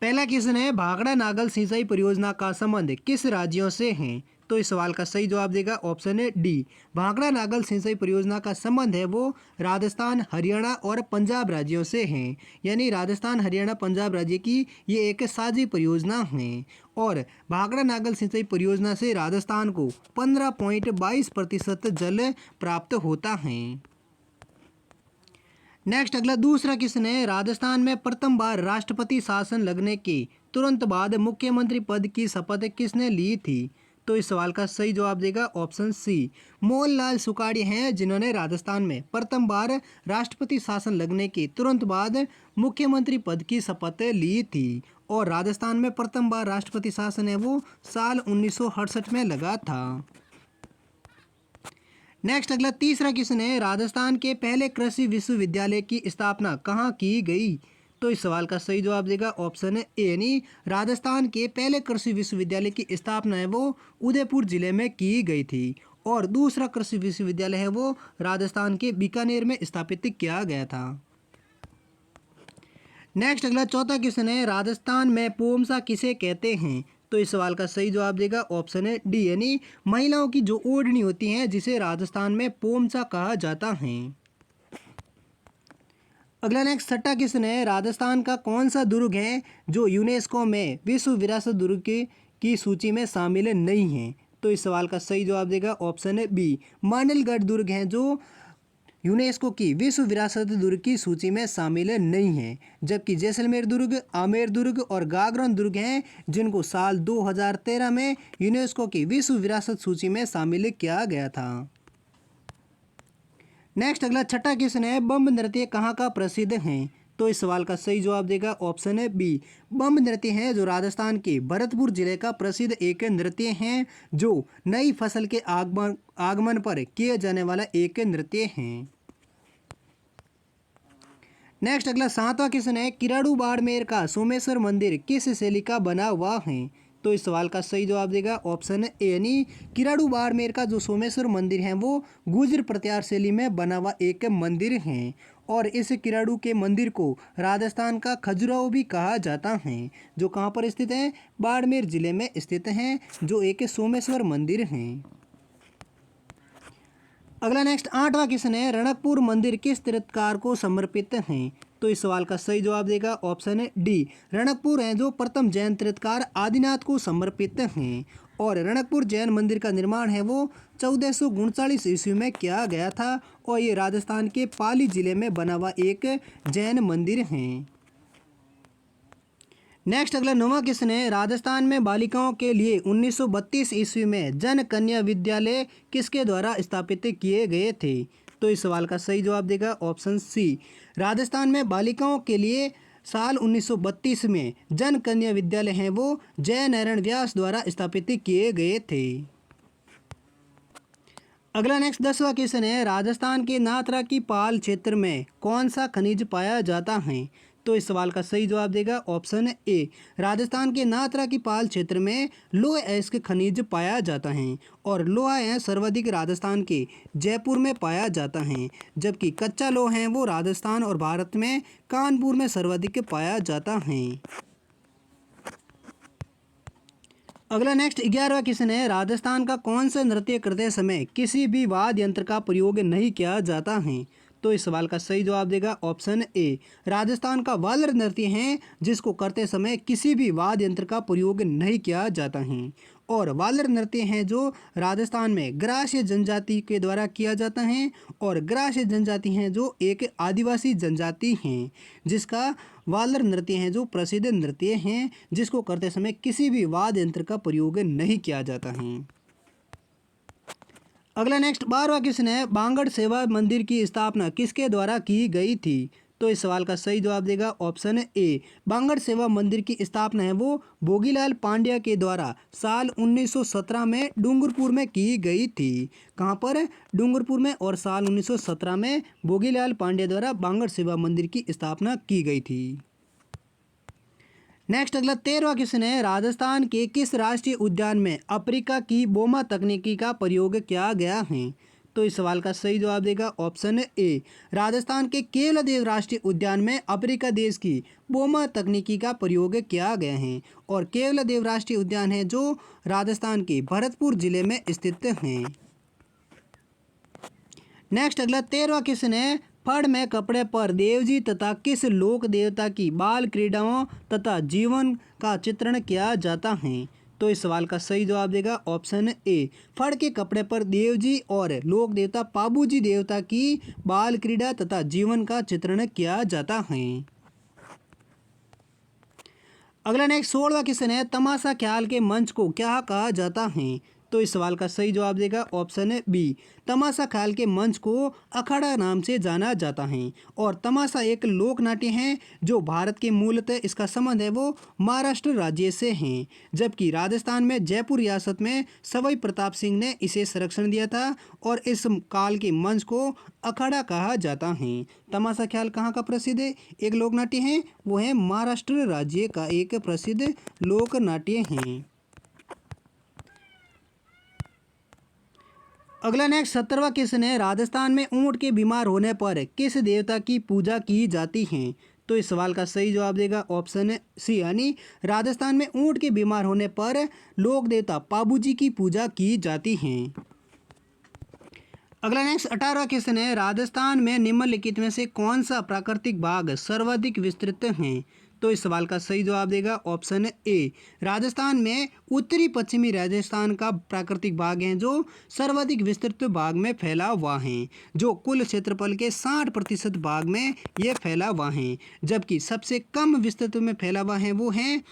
पहला क्वेश्चन है भाखड़ा नागल सिंचाई परियोजना का संबंध किस राज्यों से है? तो इस सवाल का सही जवाब देगा ऑप्शन है डी। भाखड़ा नागल सिंचाई परियोजना का संबंध है वो राजस्थान, हरियाणा और पंजाब राज्यों से है। यानी राजस्थान, हरियाणा, पंजाब राज्य की ये एक साझी परियोजना है। और भाखड़ा नागल सिंचाई परियोजना से राजस्थान को 15.22% जल प्राप्त होता है। नेक्स्ट अगला दूसरा क्वेश्चन है राजस्थान में प्रथम बार राष्ट्रपति शासन लगने के तुरंत बाद मुख्यमंत्री पद की शपथ किसने ली थी? तो इस सवाल का सही जवाब देगा ऑप्शन सी। मोहनलाल सुखाड़ी हैं जिन्होंने राजस्थान में प्रथम बार राष्ट्रपति शासन लगने के तुरंत बाद मुख्यमंत्री पद की शपथ ली थी। और राजस्थान में प्रथम बार राष्ट्रपति शासन है वो साल 1968 में लगा था। नेक्स्ट अगला तीसरा क्वेश्चन है राजस्थान के पहले कृषि विश्वविद्यालय की स्थापना कहाँ की गई? तो इस सवाल का सही जवाब देगा ऑप्शन ए। यानी राजस्थान के पहले कृषि विश्वविद्यालय की स्थापना है वो उदयपुर जिले में की गई थी। और दूसरा कृषि विश्वविद्यालय है वो राजस्थान के बीकानेर में स्थापित किया गया था। नेक्स्ट अगला चौथा क्वेश्चन है राजस्थान में पोमसा किसे कहते हैं? तो इस सवाल का सही जवाब देगा ऑप्शन है डी। यानी महिलाओं की जो ओढ़नी होती है जिसे राजस्थान में पोमसा कहा जाता है। अगला नेक्स्ट छठा क्वेश्चन है राजस्थान का कौन सा दुर्ग है जो यूनेस्को में विश्व विरासत दुर्ग की सूची में शामिल नहीं है? तो इस सवाल का सही जवाब देगा ऑप्शन है बी। मांडलगढ़ दुर्ग है जो यूनेस्को की विश्व विरासत दुर्ग की सूची में शामिल नहीं है। जबकि जैसलमेर दुर्ग, आमेर दुर्ग और गागरोन दुर्ग हैं जिनको साल 2013 में यूनेस्को की विश्व विरासत सूची में शामिल किया गया था। नेक्स्ट अगला छठा क्वेश्चन है बम्ब नृत्य कहाँ का प्रसिद्ध है? तो इस सवाल का सही जवाब देगा ऑप्शन है बी। बम्ब नृत्य है जो राजस्थान के भरतपुर जिले का प्रसिद्ध एक नृत्य है जो नई फसल के आगमन पर किए जाने वाला एक नृत्य है। नेक्स्ट अगला सातवां क्वेश्चन है किराड़ू बाड़मेर का सोमेश्वर मंदिर किस शैली का बना हुआ है? तो इस सवाल का सही जवाब देगा ऑप्शन ए। यानी किराड़ू बाड़मेर का जो सोमेश्वर मंदिर है वो गुर्जर प्रत्यार शैली में बना हुआ एक मंदिर है। और इस किराड़ू के मंदिर को राजस्थान का खजुराहो भी कहा जाता है जो कहाँ पर स्थित है? बाड़मेर जिले में स्थित है जो एक सोमेश्वर मंदिर है। अगला नेक्स्ट आठवां क्वेश्चन है रणकपुर मंदिर किस तीर्थकार को समर्पित है? तो इस सवाल का सही जवाब देगा ऑप्शन है डी। रणकपुर है जो प्रथम जैन तीर्थकार आदिनाथ को समर्पित हैं। और रणकपुर जैन मंदिर का निर्माण है वो 1439 ईस्वी में किया गया था। और ये राजस्थान के पाली जिले में बना हुआ एक जैन मंदिर है। नेक्स्ट अगला नौवां क्वेश्चन है राजस्थान में बालिकाओं के लिए 1932 ईस्वी में जन कन्या विद्यालय किसके द्वारा स्थापित किए गए थे? तो इस सवाल का सही जवाब देगा ऑप्शन सी। राजस्थान में बालिकाओं के लिए साल 1932 में जन कन्या विद्यालय हैं वो जय नारायण व्यास द्वारा स्थापित किए गए थे। अगला नेक्स्ट 10वां क्वेश्चन है राजस्थान के नाथद्रा की पाल क्षेत्र में कौन सा खनिज पाया जाता है? तो इस सवाल का सही जवाब देगा ऑप्शन ए। राजस्थान के नाथद्रा की पाल क्षेत्र में लोह अयस्क खनिज पाया जाता है। और लोहा है सर्वाधिक राजस्थान के जयपुर में पाया जाता है। जबकि कच्चा लोहा है वो राजस्थान और भारत में कानपुर में सर्वाधिक पाया जाता है। अगला नेक्स्ट 11वां क्वेश्चन है राजस्थान का कौन सा नृत्य करते समय किसी भी वाद्य यंत्र का प्रयोग नहीं किया जाता है? तो इस सवाल का सही जवाब देगा ऑप्शन ए। राजस्थान का वालर नृत्य है जिसको करते समय किसी भी वाद्य यंत्र का प्रयोग नहीं किया जाता है। और वालर नृत्य है जो राजस्थान में ग्रास्य जनजाति के द्वारा किया जाता है। और ग्रास्य जनजाति है जो एक आदिवासी जनजाति है जिसका वालर नृत्य है जो प्रसिद्ध नृत्य है जिसको करते समय किसी भी वाद्य यंत्र का प्रयोग नहीं किया जाता है। अगला नेक्स्ट 12वां क्वेश्चन है बांगड़ सेवा मंदिर की स्थापना किसके द्वारा की गई थी? तो इस सवाल का सही जवाब देगा ऑप्शन ए। बांगड़ सेवा मंदिर की स्थापना है वो भोगीलाल पांड्या के द्वारा साल 1917 में डूंगरपुर में की गई थी। कहाँ पर? डूंगरपुर में। और साल 1917 में भोगीलाल पांड्या द्वारा बांगड़ सेवा मंदिर की स्थापना की गई थी। नेक्स्ट अगला 13वां क्वेश्चन है राजस्थान के किस राष्ट्रीय उद्यान में अफ्रीका की बोमा तकनीकी का प्रयोग किया गया है? तो इस सवाल का सही जवाब देगा ऑप्शन ए। राजस्थान के केवलादेव राष्ट्रीय उद्यान में अफ्रीका देश की बोमा तकनीकी का प्रयोग किया गया है और केवलादेव राष्ट्रीय उद्यान है जो राजस्थान के भरतपुर जिले में स्थित है। नेक्स्ट अगला 13वां क्वेश्चन है, फड़ में कपड़े पर देवजी तथा किस लोक देवता की बाल क्रीडाओं तथा जीवन का चित्रण किया जाता है? तो इस सवाल का सही जवाब देगा ऑप्शन ए। फड़ के कपड़े पर देवजी और लोक देवता पाबूजी देवता की बाल क्रीड़ा तथा जीवन का चित्रण किया जाता है। अगला नेक्स्ट 16वां क्वेश्चन है, तमाशा ख्याल के मंच को क्या कहा जाता है? तो इस सवाल का सही जवाब देगा ऑप्शन बी। तमाशा ख्याल के मंच को अखाड़ा नाम से जाना जाता है और तमाशा एक लोक नाट्य है जो भारत के मूलतः इसका संबंध है वो महाराष्ट्र राज्य से है, जबकि राजस्थान में जयपुर रियासत में सवाई प्रताप सिंह ने इसे संरक्षण दिया था और इस काल के मंच को अखाड़ा कहा जाता है। तमाशा ख्याल कहाँ का प्रसिद्ध है एक लोक नाट्य है? वो है महाराष्ट्र राज्य का एक प्रसिद्ध लोक नाट्य है। अगला नेक्स्ट 17वां क्वेश्चन है, राजस्थान में ऊंट के बीमार होने पर किस देवता की पूजा की जाती है? तो इस सवाल का सही जवाब देगा ऑप्शन सी, यानी राजस्थान में ऊंट के बीमार होने पर लोक देवता पाबूजी की पूजा की जाती है। अगला नेक्स्ट 18वां क्वेश्चन है, राजस्थान में निम्नलिखित में से कौन सा प्राकृतिक बाग सर्वाधिक विस्तृत है? तो इस सवाल का सही जवाब देगा ऑप्शन ए। राजस्थान में उत्तरी पश्चिमी राजस्थान का प्राकृतिक बाग है जो सर्वाधिक विस्तृत बाग में फैला हुआ है, जो कुल क्षेत्रफल के 60% बाग में ये फैला हुआ है, जबकि सबसे कम विस्तृत में फैला हुआ है वो है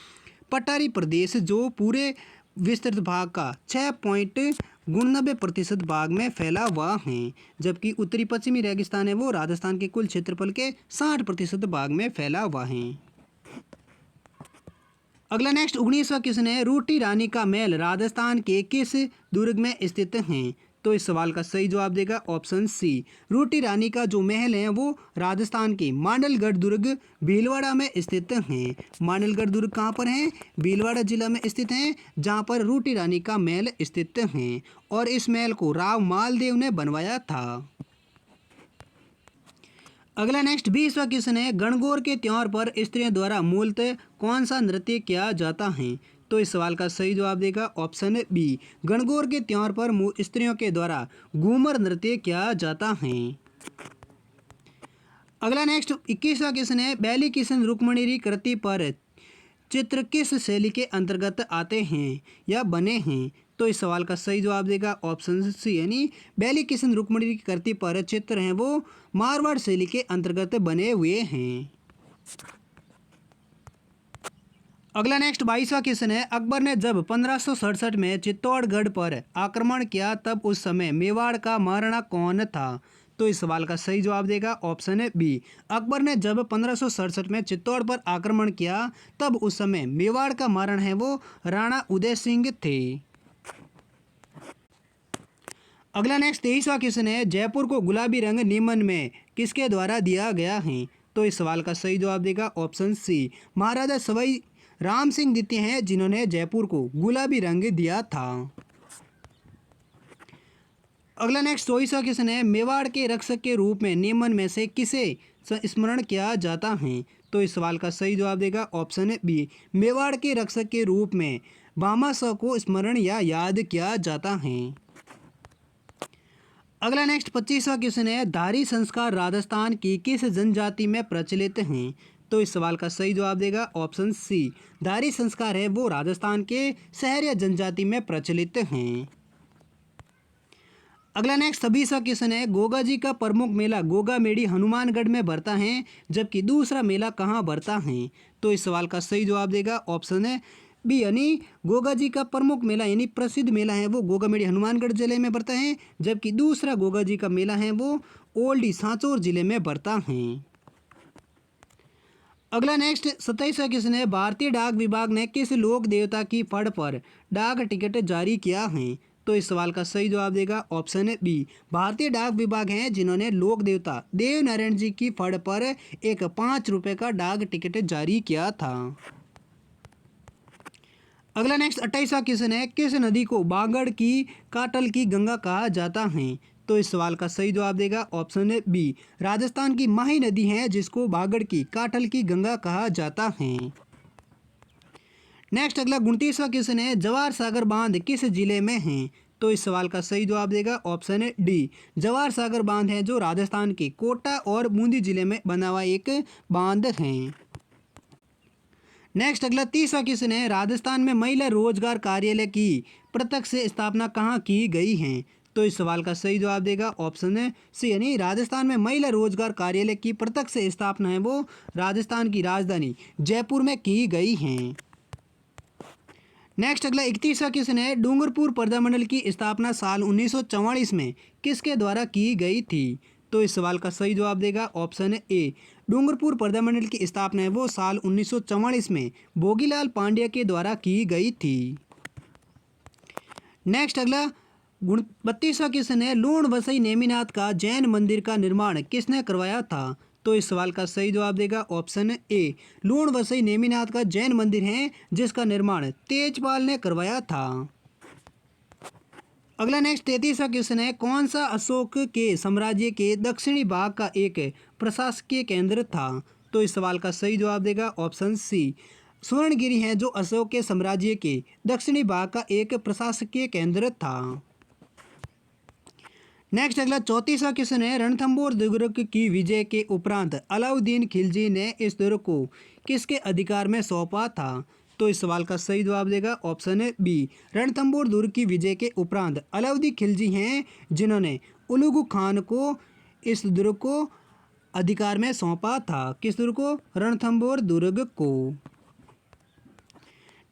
पठारी प्रदेश जो पूरे विस्तृत भाग का 6.99% भाग में फैला हुआ है, जबकि उत्तरी पश्चिमी रेगिस्तान है वो राजस्थान के कुल क्षेत्रफल के 60% भाग में फैला हुआ है। अगला नेक्स्ट 19वां क्वेश्चन है, रूटी रानी का महल राजस्थान के किस दुर्ग में स्थित है? तो इस सवाल का सही जवाब देगा ऑप्शन सी। रूटी रानी का जो महल है वो राजस्थान के मांडलगढ़ दुर्ग भीलवाड़ा में स्थित है। मांडलगढ़ दुर्ग कहाँ पर है? भीलवाड़ा जिला में स्थित है, जहाँ पर रूटी रानी का महल स्थित है और इस महल को राव मालदेव ने बनवाया था। अगला नेक्स्ट 20वां क्वेश्चन है, गणगौर के त्योहार पर स्त्रियों द्वारा मूलतः कौन सा नृत्य किया जाता है? तो इस सवाल का सही जवाब देगा ऑप्शन बी। गणगौर के त्योहार पर स्त्रियों के द्वारा घूमर नृत्य किया जाता है। अगला नेक्स्ट 21वां क्वेश्चन है, बैली किशन रुक्मणी कृति पर चित्र किस शैली के अंतर्गत आते हैं या बने हैं? तो इस सवाल का सही जवाब देगा ऑप्शन सी, यानी बैली किशन रुक्मणी की कृति पर चित्र हैं वो मारवाड़ शैली के अंतर्गत बने हुए हैं। अगला नेक्स्ट 22वां क्वेश्चन है, अकबर ने जब 1567 में चित्तौड़गढ़ पर आक्रमण किया तब उस समय मेवाड़ का महाराणा कौन था? तो इस सवाल का सही जवाब देगा ऑप्शन बी। अकबर ने जब 1567 में चित्तौड़ पर आक्रमण किया तब उस समय मेवाड़ का महाराणा है वो राणा उदय सिंह थे। अगला नेक्स्ट 23वां क्वेश्चन है, जयपुर को गुलाबी रंग निम्न में किसके द्वारा दिया गया है? तो इस सवाल का सही जवाब देगा ऑप्शन सी। महाराजा सवाई राम सिंह द्वितीय हैं जिन्होंने जयपुर को गुलाबी रंग दिया था। अगला नेक्स्ट 24वां क्वेश्चन है, मेवाड़ के रक्षक के रूप में निम्न में से किसे स्मरण किया जाता है? तो इस सवाल का सही जवाब देगा ऑप्शन बी। मेवाड़ के रक्षक के रूप में भामाशाह को स्मरण या याद किया जाता है। अगला नेक्स्ट 25वां क्वेश्चन है, धारी संस्कार राजस्थान की किस जनजाति में प्रचलित हैं? तो इस सवाल का सही जवाब देगा ऑप्शन सी। धारी संस्कार है वो राजस्थान के सहरिया जनजाति में प्रचलित हैं। अगला नेक्स्ट 26वां क्वेश्चन है, गोगा जी का प्रमुख मेला गोगा मेड़ी हनुमानगढ़ में भरता है जबकि दूसरा मेला कहाँ भरता है? तो इस सवाल का सही जवाब देगा ऑप्शन है बी, यानी गोगा जी का प्रमुख मेला यानी प्रसिद्ध मेला है वो गोगा मेड़ी हनुमानगढ़ जिले में भरता है, जबकि दूसरा गोगा जी का मेला है वो ओल्डी सांचौर जिले में भरता है। अगला नेक्स्ट 27वां क्वेश्चन है, भारतीय डाक विभाग ने किस लोक देवता की फड़ पर डाक टिकट जारी किया है? तो इस सवाल का सही जवाब देगा ऑप्शन बी। भारतीय डाक विभाग हैं जिन्होंने लोक देवता देव नारायण जी की फड़ पर एक 5 रुपये का डाक टिकट जारी किया था। अगला नेक्स्ट 28वां क्वेश्चन है, किस नदी को बागड़ की काटल की गंगा कहा जाता है? तो इस सवाल का सही जवाब देगा ऑप्शन बी, राजस्थान की माही नदी है जिसको बागड़ की, काटल की गंगा कहा जाता है। नेक्स्ट अगला 29वां क्वेश्चन है, जवाहर सागर बांध किस जिले में है? तो इस सवाल का सही जवाब देगा ऑप्शन डी, जवाहर सागर बांध है जो राजस्थान के कोटा और बूंदी जिले में बना हुआ एक बांध है। नेक्स्ट अगला 30वां क्वेश्चन है, राजस्थान में महिला रोजगार कार्यालय की प्रत्यक्ष स्थापना कहाँ की गई है? तो इस सवाल का सही जवाब देगा ऑप्शन सी, यानी राजस्थान में महिला रोजगार कार्यालय की प्रत्यक्ष स्थापना है वो राजस्थान की राजधानी जयपुर में की गई है। नेक्स्ट अगला 31वां क्वेश्चन है, डूंगरपुर प्रजामंडल की स्थापना साल 1944 में किसके द्वारा की गई थी? तो इस सवाल का सही जवाब देगा ऑप्शन ए, डूंगरपुर प्रजामंडल की स्थापना है वो साल 1944 में भोगीलाल पांड्या के द्वारा की गई थी। नेक्स्ट अगला 32वां क्वेश्चन है, लूण वसई नेमिनाथ का जैन मंदिर का निर्माण किसने करवाया था? तो इस सवाल का सही जवाब देगा ऑप्शन ए, लूण वसई नेमिनाथ का जैन मंदिर है जिसका निर्माण तेजपाल ने करवाया था। अगला नेक्स्ट 33वां क्वेश्चन है, कौन सा अशोक के साम्राज्य के दक्षिणी भाग का एक प्रशासकीय केंद्र था? तो इस सवाल का सही जवाब देगा ऑप्शन सी, स्वर्णगिरी है जो अशोक के साम्राज्य के दक्षिणी भाग का एक प्रशासकीय केंद्र था। नेक्स्ट अगला 34वां क्वेश्चन है, रणथंभौर दुर्ग की विजय के उपरांत अलाउद्दीन खिलजी ने इस दुर्ग को किसके अधिकार में सौंपा था? तो इस सवाल का सही जवाब देगा ऑप्शन बी, रणथंभौर दुर्ग की विजय के उपरांत अलाउद्दीन खिलजी हैं जिन्होंने उलुगु खान को इस दुर्ग को अधिकार में सौंपा था। किस दुर्ग को? रणथंभौर दुर्ग को।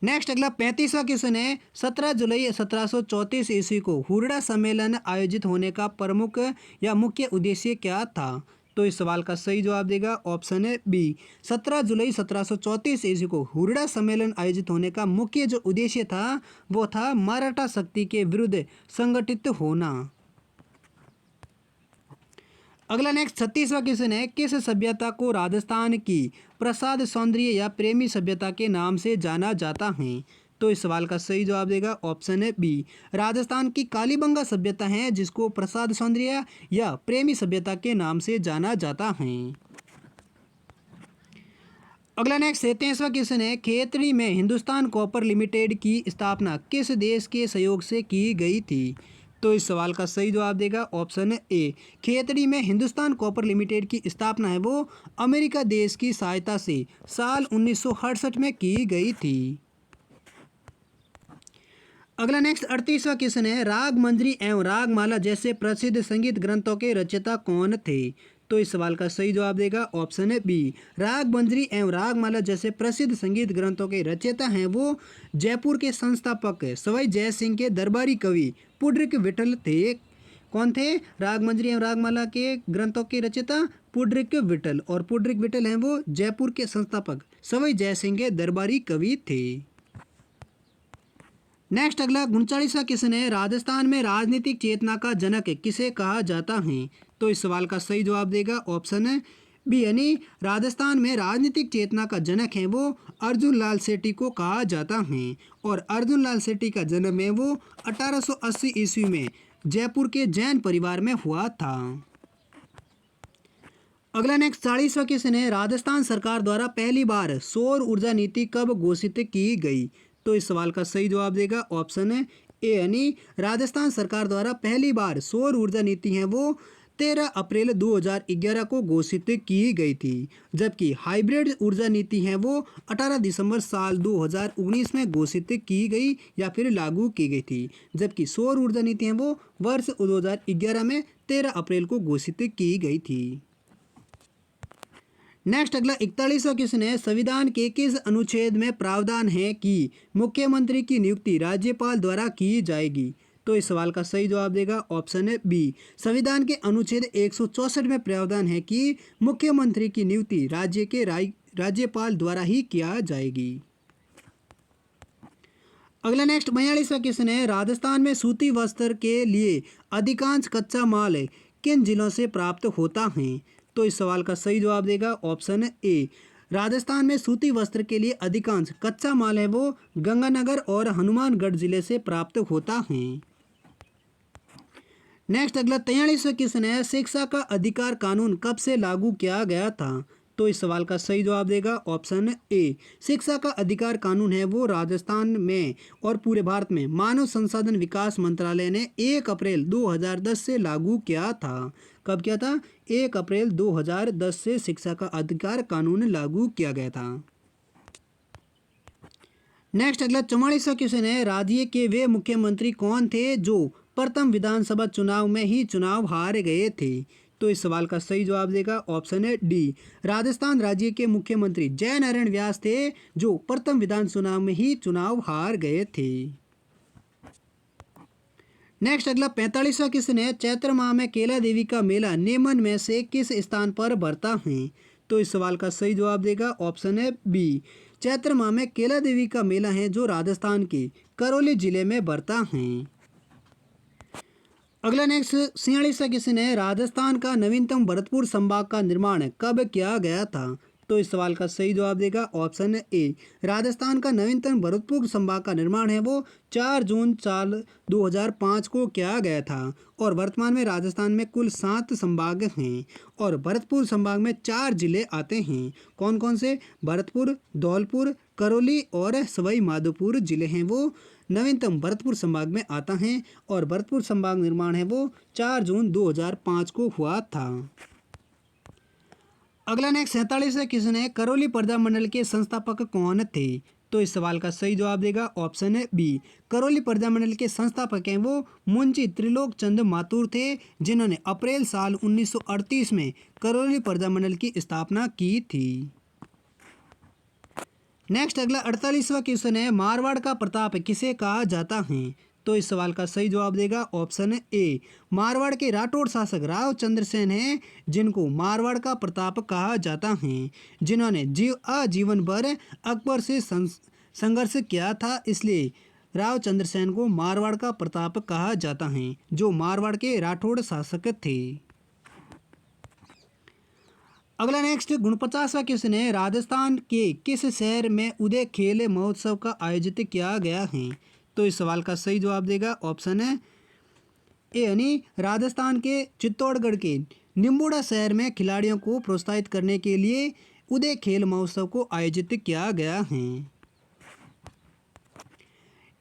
नेक्स्ट अगला 35वां क्वेश्चन है, 17 जुलाई 1734 ईस्वी को हुरडा सम्मेलन आयोजित होने का प्रमुख या मुख्य उद्देश्य क्या था? तो इस सवाल का सही जवाब देगा ऑप्शन बी, 17 जुलाई 1734 ईस्वी को हुरडा सम्मेलन आयोजित होने का मुख्य जो उद्देश्य था वो था मराठा शक्ति के विरुद्ध संगठित होना। अगला नेक्स्ट 36वां क्वेश्चन है, किस सभ्यता को राजस्थान की प्रसाद सौंदर्य या प्रेमी सभ्यता के नाम से जाना जाता है? तो इस सवाल का सही जवाब देगा ऑप्शन बी, राजस्थान की कालीबंगा सभ्यता है जिसको प्रसाद सौंदर्य या प्रेमी सभ्यता के नाम से जाना जाता है। अगला नेक्स्ट 37वां क्वेश्चन है, खेतड़ी में हिंदुस्तान कॉपर लिमिटेड की स्थापना किस देश के सहयोग से की गई थी? तो इस सवाल का सही जवाब देगा ऑप्शन ए, खेतड़ी में हिंदुस्तान कॉपर लिमिटेड की स्थापना है वो अमेरिका देश की सहायता से साल 1968 में की गई थी। अगला नेक्स्ट 38वां क्वेश्चन है, राग मंजरी एवं रागमाला जैसे प्रसिद्ध संगीत ग्रंथों के रचयिता कौन थे? तो इस सवाल का सही जवाब देगा ऑप्शन बी, राग मंजरी एवं रागमाला जैसे प्रसिद्ध संगीत ग्रंथों के रचयिता हैं वो जयपुर के संस्थापक सवाई जय सिंह के दरबारी कवि पुंडरीक विठल थे। कौन थे? राग मंजरी एवं रागमाला के ग्रंथों के रचयिता पुंडरीक विठल, और पुंडरीक विठल हैं वो जयपुर के संस्थापक सवाई जय सिंह के दरबारी कवि थे। नेक्स्ट अगला 39वां क्वेश्चन है, राजस्थान में राजनीतिक चेतना का जनक किसे कहा जाता है? तो इस सवाल का सही जवाब देगा ऑप्शन बी, यानी राजस्थान में राजनीतिक चेतना का जनक है वो अर्जुन लाल सेठी को कहा जाता है, और अर्जुन लाल सेठी का जन्म है वो 1880 ईस्वी में जयपुर के जैन परिवार में हुआ था। अगला नेक्स्ट 40वां क्वेश्चन है, राजस्थान सरकार द्वारा पहली बार सौर ऊर्जा नीति कब घोषित की गई? तो इस सवाल का सही जवाब देगा ऑप्शन ए, यानी राजस्थान सरकार द्वारा पहली बार सौर ऊर्जा नीति है वो 13 अप्रैल 2011 को घोषित की गई थी, जबकि हाइब्रिड ऊर्जा नीति है वो 18 दिसंबर साल 2019 में घोषित की गई या फिर लागू की गई थी, जबकि सौर ऊर्जा नीति है वो वर्ष 2011 में 13 अप्रैल को घोषित की गई थी। नेक्स्ट अगला 41वां क्वेश्चन है, संविधान के किस अनुच्छेद में प्रावधान है कि मुख्यमंत्री की नियुक्ति राज्यपाल द्वारा की जाएगी? तो इस सवाल का सही जवाब देगा ऑप्शन बी, संविधान के अनुच्छेद 164 में प्रावधान है कि मुख्यमंत्री की नियुक्ति राज्य के राज्यपाल द्वारा ही किया जाएगी। अगला नेक्स्ट 42वां क्वेश्चन है, राजस्थान में सूती वस्त्र के लिए अधिकांश कच्चा माल किन जिलों से प्राप्त होता है? तो इस सवाल का सही जवाब देगा ऑप्शन ए, राजस्थान में सूती वस्त्र के लिए अधिकांश कच्चा माल है वो गंगानगर और हनुमानगढ़ जिले से प्राप्त होता है। नेक्स्ट अगला 43वां क्वेश्चन है, शिक्षा का अधिकार कानून कब से लागू किया गया था? तो इस सवाल का सही जवाब देगा ऑप्शन ए। शिक्षा का अधिकार कानून है वो राजस्थान में और पूरे भारत में मानव संसाधन विकास मंत्रालय ने 1 अप्रैल 2010 से लागू किया था। कब किया था? 1 अप्रैल 2010 से शिक्षा का अधिकार कानून लागू किया गया था। नेक्स्ट अगला 44वां क्वेश्चन है, राज्य के वे मुख्यमंत्री कौन थे जो प्रथम विधानसभा चुनाव में ही चुनाव हार गए थे? तो इस सवाल का सही जवाब देगा ऑप्शन है डी। राजस्थान राज्य के मुख्यमंत्री जयनारायण व्यास थे जो प्रथम विधान चुनाव में ही चुनाव हार गए थे। नेक्स्ट अगला 45वां क्वेश्चन है, चैत्र माह में केला देवी का मेला नेमन में से किस स्थान पर भरता है? तो इस सवाल का सही जवाब देगा ऑप्शन है बी। चैत्र माह में केला देवी का मेला है जो राजस्थान के करौली जिले में भरता है। अगला नेक्स्ट 46वां क्वेश्चन है, राजस्थान का नवीनतम भरतपुर संभाग का निर्माण कब किया गया था? तो इस सवाल का सही जवाब देगा ऑप्शन ए। राजस्थान का नवीनतम भरतपुर संभाग का निर्माण है वो 4 जून साल 2005 को किया गया था और वर्तमान में राजस्थान में कुल 7 संभाग हैं और भरतपुर संभाग में 4 जिले आते हैं। कौन कौन से? भरतपुर, धौलपुर, करौली और सवाई माधोपुर जिले हैं वो नवीनतम भरतपुर संभाग में आता है और भरतपुर संभाग निर्माण है वो 4 जून 2005 को हुआ था। अगला नेक्स्ट 47वां क्वेश्चन है, करौली प्रजा मंडल के संस्थापक कौन थे? तो इस सवाल का सही जवाब देगा ऑप्शन है बी। करौली प्रजा मंडल के संस्थापक हैं वो मुंशी त्रिलोक चंद माथुर थे जिन्होंने अप्रैल साल 1938 में करौली प्रजा मंडल की स्थापना की थी। नेक्स्ट अगला 48वां क्वेश्चन है, मारवाड़ का प्रताप किसे कहा जाता है? तो इस सवाल का सही जवाब देगा ऑप्शन ए। मारवाड़ के राठौड़ शासक राव चंद्रसेन हैं जिनको मारवाड़ का प्रताप कहा जाता है, जिन्होंने आजीवन भर अकबर से संघर्ष किया था, इसलिए राव चंद्रसेन को मारवाड़ का प्रताप कहा जाता है जो मारवाड़ के राठौड़ शासक थे। अगला नेक्स्ट 49वां क्वेश्चन है, राजस्थान के किस शहर में उदय खेल महोत्सव का आयोजित किया गया है? तो इस सवाल का सही जवाब देगा ऑप्शन है ए यानी राजस्थान के चित्तौड़गढ़ के निम्बूडा शहर में खिलाड़ियों को प्रोत्साहित करने के लिए उदय खेल महोत्सव को आयोजित किया गया है।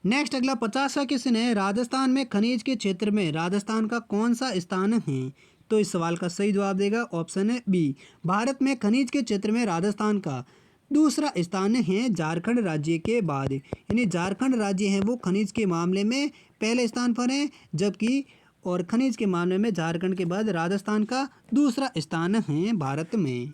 नेक्स्ट अगला 50वां क्वेश्चन है, राजस्थान में खनिज के क्षेत्र में राजस्थान का कौन सा स्थान है? तो इस सवाल का सही जवाब देगा ऑप्शन है बी। भारत में खनिज के क्षेत्र में राजस्थान का दूसरा स्थान है झारखंड राज्य के बाद, यानी झारखंड राज्य है वो खनिज के मामले में पहले स्थान पर है, जबकि और खनिज के मामले में झारखंड के बाद राजस्थान का दूसरा स्थान है भारत में।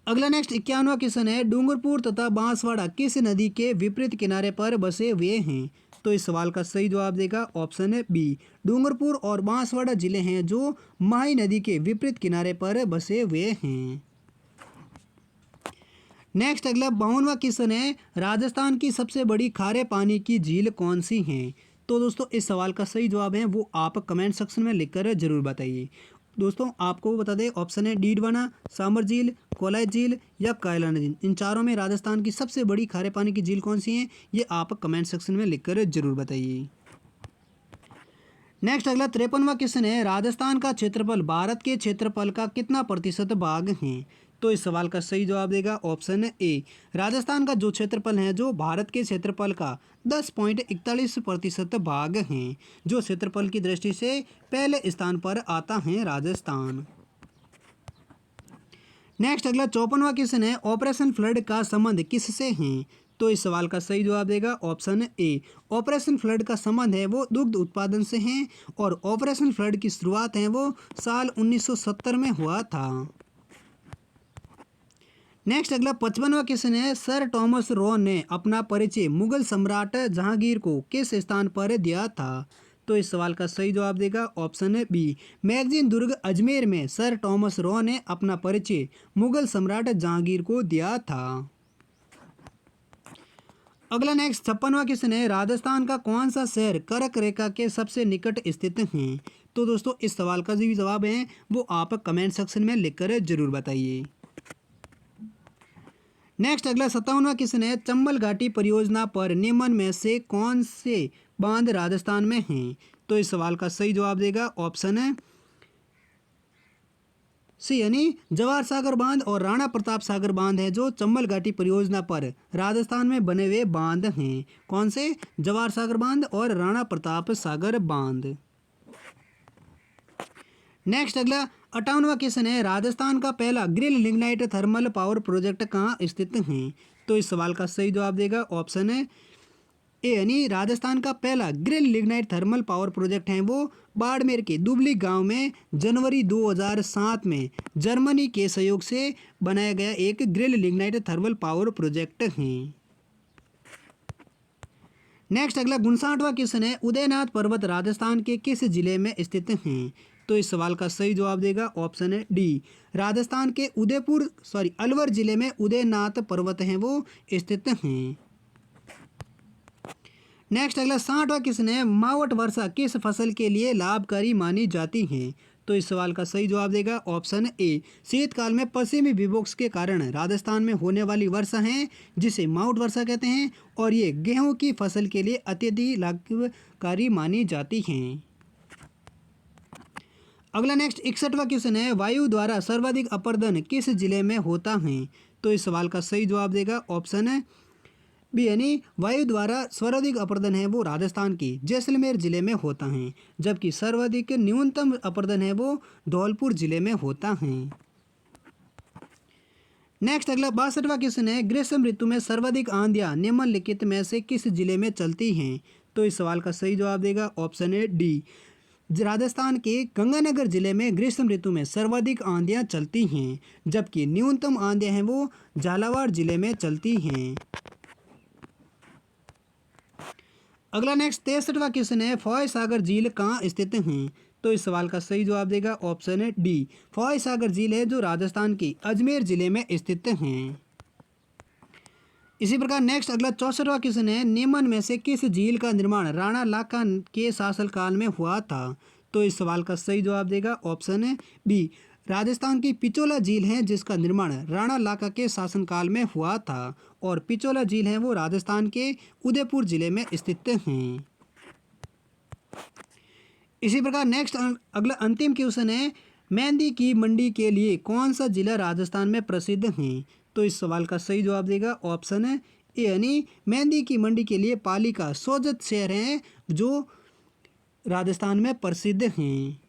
अगला नेक्स्ट 51वां क्वेश्चन है, डूंगरपुर तथा बांसवाड़ा किस नदी के विपरीत किनारे पर बसे हुए हैं? तो इस सवाल का सही जवाब देगा ऑप्शन है बी। डूंगरपुर और बांसवाड़ा जिले हैं जो माही नदी के विपरीत किनारे पर बसे हुए हैं। नेक्स्ट अगला 52वां क्वेश्चन है, राजस्थान की सबसे बड़ी खारे पानी की झील कौन सी है? तो दोस्तों इस सवाल का सही जवाब है वो आप कमेंट सेक्शन में लिखकर जरूर बताइए। दोस्तों आपको बता दें ऑप्शन है डीडवाना, सामर झील, कोलाई झील या कायलाना झील, इन चारों में राजस्थान की सबसे बड़ी खारे पानी की झील कौन सी है, ये आप कमेंट सेक्शन में लिखकर जरूर बताइए। नेक्स्ट अगला 53वां क्वेश्चन है, राजस्थान का क्षेत्रफल भारत के क्षेत्रफल का कितना प्रतिशत भाग है? तो इस सवाल का सही जवाब देगा ऑप्शन ए। राजस्थान का जो क्षेत्रफल है जो भारत के क्षेत्रफल का 10.41% भाग है, जो क्षेत्रफल की दृष्टि से पहले स्थान पर आता है राजस्थान। नेक्स्ट अगला 54वां क्वेश्चन है, ऑपरेशन फ्लड का संबंध किससे है? तो इस सवाल का सही जवाब देगा ऑप्शन ए। ऑपरेशन फ्लड का संबंध है वो दुग्ध उत्पादन से है और ऑपरेशन फ्लड की शुरुआत है वो साल 1970 में हुआ था। नेक्स्ट अगला 55वां क्वेश्चन है, सर थॉमस रो ने अपना परिचय मुगल सम्राट जहांगीर को किस स्थान पर दिया था? तो इस सवाल का सही जवाब देगा ऑप्शन है बी। मैगजीन दुर्ग अजमेर में सर थॉमस रो ने अपना परिचय मुगल सम्राट जहांगीर को दिया था। अगला नेक्स्ट 56वां क्वेश्चन है, राजस्थान का कौन सा शहर कर्क रेखा के सबसे निकट स्थित है? तो दोस्तों इस सवाल का जो भी जवाब है वो आप कमेंट सेक्शन में लिखकर जरूर बताइए। नेक्स्ट अगला 57वां क्वेश्चन है, चंबल घाटी परियोजना पर निम्न में से कौन से बांध राजस्थान में हैं? तो इस सवाल का सही जवाब देगा ऑप्शन है सी, यानी जवाहर सागर बांध और राणा प्रताप सागर बांध है जो चंबल घाटी परियोजना पर राजस्थान में बने हुए बांध हैं। कौन से? जवाहर सागर बांध और राणा प्रताप सागर बांध। नेक्स्ट अगला 58वां क्वेश्चन है, राजस्थान का पहला grill lignite thermal power project कहाँ स्थित है? तो इस सवाल का सही जवाब देगा ऑप्शन है ए, यानी राजस्थान का पहला grill lignite thermal power project है वो बाड़मेर के दुबली गांव में जनवरी 2007 में जर्मनी के सहयोग से बनाया गया एक grill lignite thermal power project है। नेक्स्ट अगला 59वां क्वेश्चन है, उदयनाथ पर्वत राजस्थान के किस जिले में स्थित हैं? तो इस सवाल का सही जवाब देगा ऑप्शन है डी, राजस्थान के अलवर जिले में उदयनाथ पर्वत हैं वो स्थित हैं। नेक्स्ट अगला 60वां क्वेश्चन है, मावट वर्षा किस फसल के लिए लाभकारी मानी जाती है? तो इस सवाल का सही जवाब देगा ऑप्शन ए, शीतकाल में पश्चिमी विक्षोभ के कारण राजस्थान में होने वाली वर्षा है जिसे मावट वर्षा कहते हैं और ये गेहूं की फसल के लिए अत्यधिक लाभकारी मानी जाती हैं। अगला नेक्स्ट 61वां क्वेश्चन है, वायु द्वारा सर्वाधिक अपरदन किस जिले में होता है? तो इस सवाल का सही जवाब देगा ऑप्शन है बी, यानी वायु द्वारा सर्वाधिक अपरदन है वो राजस्थान के जैसलमेर जिले में होता है, जबकि सर्वाधिक न्यूनतम अपरदन है वो धौलपुर जिले में होता है। नेक्स्ट अगला 62वां क्वेश्चन है, ग्रीष्म ऋतु में सर्वाधिक आंधियां निम्नलिखित में से किस जिले में चलती हैं? तो इस सवाल का सही जवाब देगा ऑप्शन है डी, राजस्थान के गंगानगर जिले में ग्रीष्म ऋतु में सर्वाधिक आंधियां चलती हैं, जबकि न्यूनतम आंधियां हैं वो झालावाड़ जिले में चलती हैं। अगला नेक्स्ट 63वां क्वेश्चन है, फॉय सागर झील कहाँ स्थित हैं? तो इस सवाल का सही जवाब देगा ऑप्शन है डी, फॉय सागर झील है जो राजस्थान के अजमेर जिले में स्थित हैं। इसी प्रकार नेक्स्ट अगला 64वां क्वेश्चन है, निम्न में से किस झील का निर्माण राणा लाखा के शासनकाल में हुआ था? तो इस सवाल का सही जवाब देगा ऑप्शन है बी, राजस्थान की पिचोला झील है जिसका निर्माण राणा लाखा के शासनकाल में हुआ था और पिचोला झील है वो राजस्थान के उदयपुर जिले में स्थित हैं। इसी प्रकार नेक्स्ट अगला अंतिम क्वेश्चन है, मेहंदी की मंडी के लिए कौन सा जिला राजस्थान में प्रसिद्ध है? तो इस सवाल का सही जवाब देगा ऑप्शन है ए, यानी मेहंदी की मंडी के लिए पाली का सोजत शहर है जो राजस्थान में प्रसिद्ध हैं।